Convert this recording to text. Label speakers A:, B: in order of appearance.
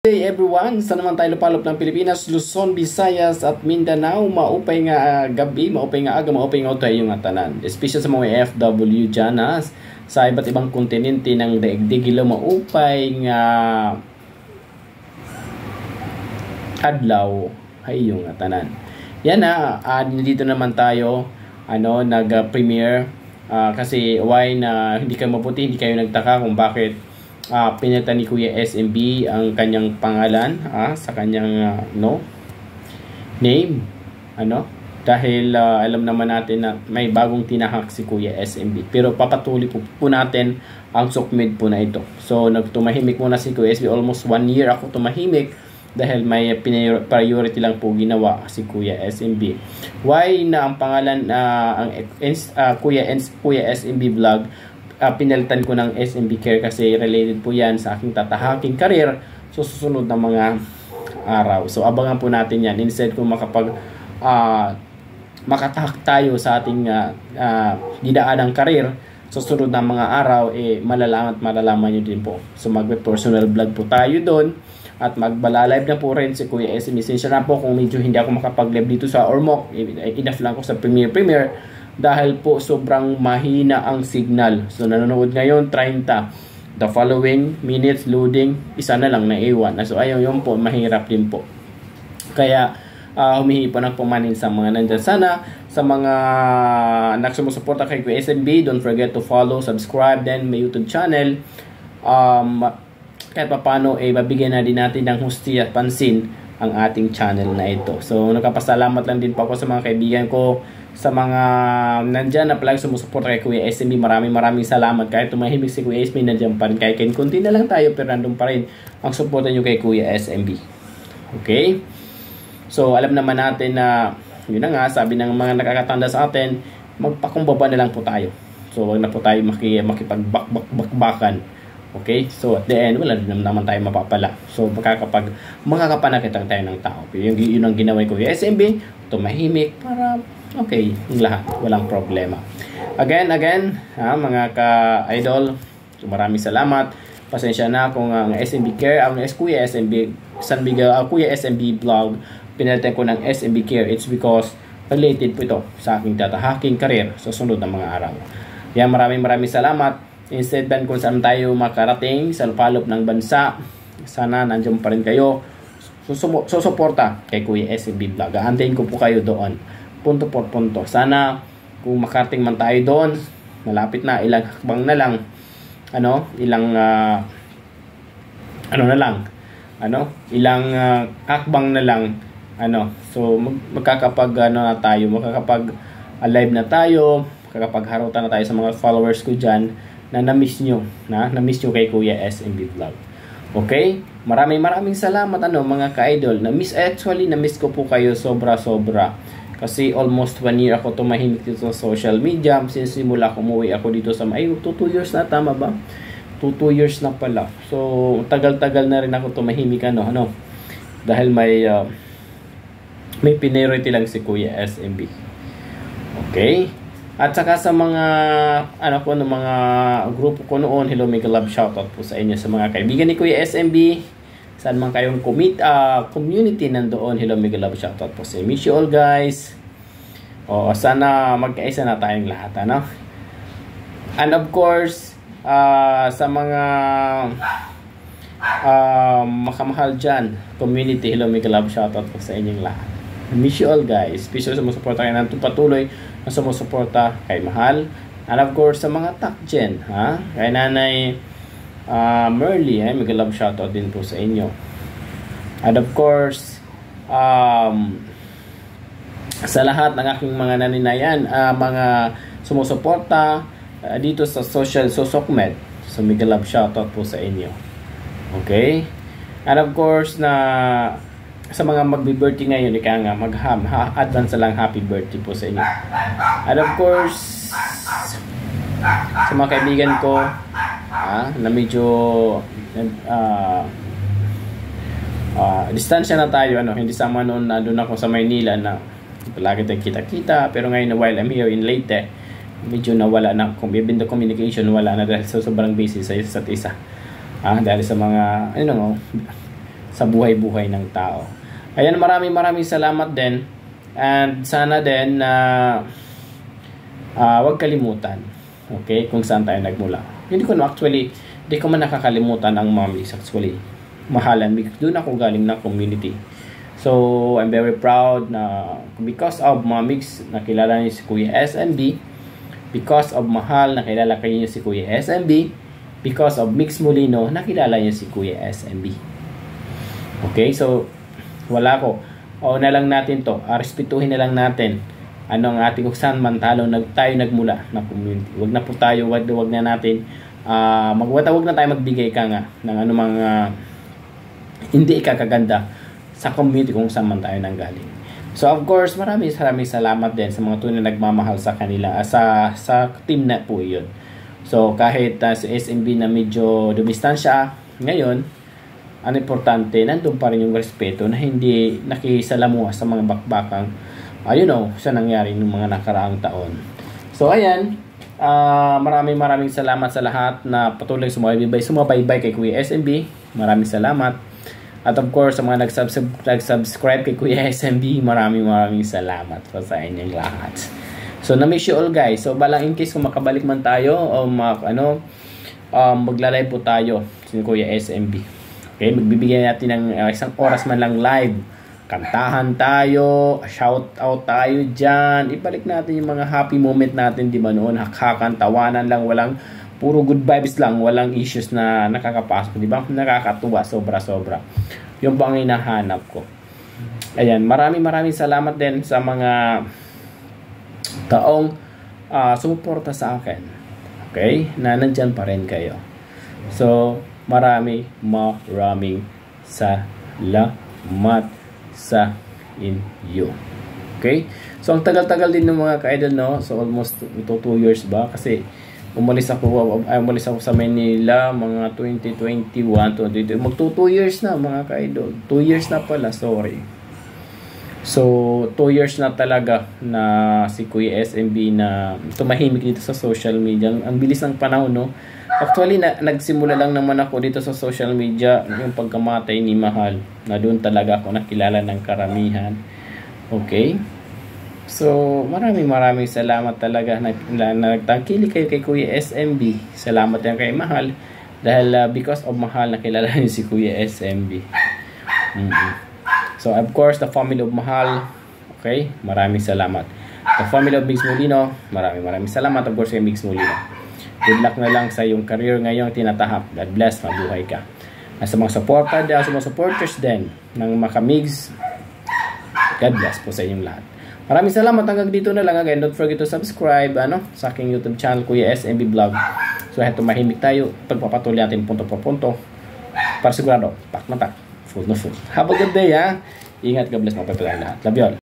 A: Hey everyone, sa naman tayo lupalop ng Pilipinas, Luzon, Visayas at Mindanao. Maupay nga gabi, maupay nga aga, maupay nga utay yung tanan. Especially sa mga FW dyan sa iba't ibang kontinente ng daigdig, maupay nga adlaw ay yung tanan. Yan dito naman tayo nag-premiere kasi why na hindi kayo mabuti, hindi kayo nagtaka kung bakit pinalitan ni Kuya SMB ang kanyang pangalan sa kanyang name dahil alam naman natin na may bagong tinahak si Kuya SMB, pero papatuloy po natin ang sukmid po na ito. So nagtumahimik muna si Kuya SMB, almost 1 year ako tumahimik dahil may priority lang po ginawa si Kuya SMB. Why na ang pangalan Kuya SMB vlog pinalitan ko ng SMB Care kasi related po yan sa aking tatahaking karir sa susunod na mga araw. So abangan po natin yan. Instead kung makatahak tayo sa ating didaanang karir sa susunod na mga araw, malalaman nyo din po. So mag-personal vlog po tayo doon at magbala-live na po rin si Kuya SMB. Sinsya na po kung medyo hindi ako makapag-live dito sa Ormoc. Enough lang ko sa Premiere dahil po sobrang mahina ang signal. So nanonood ngayon 30, the following minutes loading isa na lang naiwan. So ayaw yun po, mahirap din po. Kaya humihingi po ng pumanin sa mga nandyan. Sana sa mga nagsumusuporta kay Kuya SMB, don't forget to follow, subscribe, then may YouTube channel. Kahit paano mabigyan na din natin ng husti at pansin ang ating channel na ito. So nagpapasalamat lang din po ako sa mga kaibigan ko, sa mga nandyan na palagi sumusuporta kay Kuya SMB. Maraming salamat. Kahit tumahimik si Kuya SMB, nandyan pa rin. Kahit kunti na lang tayo, pero nandun pa rin ang suporta nyo kay Kuya SMB. Okay? So alam naman natin na yun na nga, sabi ng mga nakakatanda sa atin, magpakumbaba na lang po tayo. So wag na po tayo makipagbakbakan. Okay? So at the end, wala din naman tayo mapapala. So makakapanakit lang tayo ng tao. Yun ang ginawa ko Kuya SMB, tumahimik para okay yung lahat, walang problema. Again mga ka-idol, maraming salamat. Pasensya na kung ang SMB Care, ang Kuya SMB Kuya SMB vlog pinalitan ko ng SMB Care. It's because related po ito sa aking tatahaking karir sa sunod na mga araw. Yan, maraming salamat. Instead ban kung saan tayo makarating sa lupalop ng bansa, sana nandiyan pa rin kayo susuporta kay Kuya SMB vlog. Aantayin ko po kayo doon, punto por punto. Sana kung makarating man tayo doon, malapit na, ilang hakbang na lang, ilang hakbang na lang, so magkakapag na tayo, makakapag alive na tayo, makakapagharutan na tayo sa mga followers ko dyan na na-miss nyo kay Kuya SMB vlog. Okay? Maraming salamat mga ka-idol. Na-miss ko po kayo sobra. Kasi almost 1 year ako tumahimik dito sa social media. Since simula ko umuwi ako dito sa 2 years na, tama ba? 2 years na pala. So tagal-tagal na rin ako tumahimik dahil may priority lang si Kuya SMB. Okay? At saka sa mga mga grupo ko noon, hello, mega love shoutout po sa inyo, sa mga kaibigan ni Kuya SMB, saan man kayong community nandoon, hello, mega love shoutout po sa inyo. Miss you all guys. Sana magkaisa na tayong lahat, And of course, sa mga makamahal dyan community, hello, mega love shoutout po sa inyong lahat. Miss you all guys. Especially sa sumusuporta kayo ng patuloy na sumusuporta kay Mahal. And of course sa mga takjen, kay Nanay Merly, mega love shoutout din po sa inyo. And of course sa lahat ng aking mga naninayan, mga sumusuporta dito sa social Sosokmed, so mega love shoutout po sa inyo. Okay? And of course sa mga magbi-birthday ngayon, advance lang happy birthday po sa inyo. And of course sa mga kaibigan ko na medyo distansya na tayo, hindi sama noon doon ako sa Maynila na palagi tayong kita-kita, pero ngayon while I'm here in Leyte, medyo nawala na, kung even the communication wala na dahil sobrang busy sa isa't isa. Dahil sa mga sa buhay-buhay ng tao. Ayan, maraming salamat din. And sana din na huwag kalimutan, okay, kung saan tayo nagmula. Hindi ko man nakakalimutan ang mommies. Actually, mahalan because doon ako galing na community. So, I'm very proud na because of mommies, nakilala niyo si Kuya SMB. Because of Mahal, nakilala kayo niyo si Kuya SMB. Because of Mix Molino, nakilala niyo si Kuya SMB. Okay, so wala ko. O na lang natin to. Respetuhin na lang natin ano ang ating kung saan man tayo nagmula na community. Wag na po tayo, wag na natin wag na tayo magbigay ka nga ng anumang hindi ikakaganda sa community kung saan man tayo nanggaling. So of course, maraming salamat din sa mga tunay na nagmamahal sa kanila sa team na po 'yun. So kahit sa SMB na medyo dumistansya ngayon, ang importante, nandun pa rin yung respeto na hindi nakisalamuha sa mga bakbakang sa nangyari ng mga nakaraang taon. So ayan, maraming salamat sa lahat na patuloy sumabaybay kay Kuya SMB. Maraming salamat. At of course, sa mga nag-subscribe kay Kuya SMB, maraming salamat po sa inyong lahat. So na-miss you all guys. So balang in case kung makabalik man tayo o magla-live po tayo si Kuya SMB. Okay, magbibigyan natin ng isang oras man lang live. Kantahan tayo, shout out tayo dyan. Ibalik natin yung mga happy moment natin, di ba noon? Hakhakan, tawanan lang, walang puro good vibes lang, walang issues na nakakapasok, di ba? Nakakatuwa, sobra-sobra. Yung bang hinahanap ko. Ayan, maraming salamat din sa mga taong sumuporta sa akin. Okay? Na nandyan pa rin kayo. So, maraming salamat sa inyo. Okay? So, ang tagal-tagal din ng mga ka-idol, no? So, almost 2 years ba? Kasi, umalis ako sa Manila mga 2021, 2022. Mag 2 years na mga ka-idol. 2 years na pala, sorry. So, 2 years na talaga na si Kuya SMB na tumahimik dito sa social media. Ang bilis ng panahon, no? Actually, nagsimula lang naman ako dito sa social media yung pagkamatay ni Mahal. Na doon talaga ako nakilala ng karamihan. Okay? So, maraming salamat talaga na nagtangkili kayo kay Kuya SMB. Salamat yan kay Mahal. Dahil because of Mahal, nakilala niyo si Kuya SMB. So, of course, the family of Mahal. Okay? Maraming salamat. The family of Mix Molino. Maraming salamat. Of course, kay Mix Molino. Good luck na lang sa iyong career ngayong tinatahak. God bless. Mabuhay ka. At sa mga supporters din ng Makamigs, God bless po sa inyong lahat. Maraming salamat. Hanggang dito na lang. Again, don't forget to subscribe sa aking YouTube channel, Kuya SMB Vlog. So, tumahimik tayo. Pagpapatuloy natin punto por punto. Para sigurado, pak na pak. Full na full. Have a good day, ha? Ingat. God bless. Mapapalala lahat. Love you all.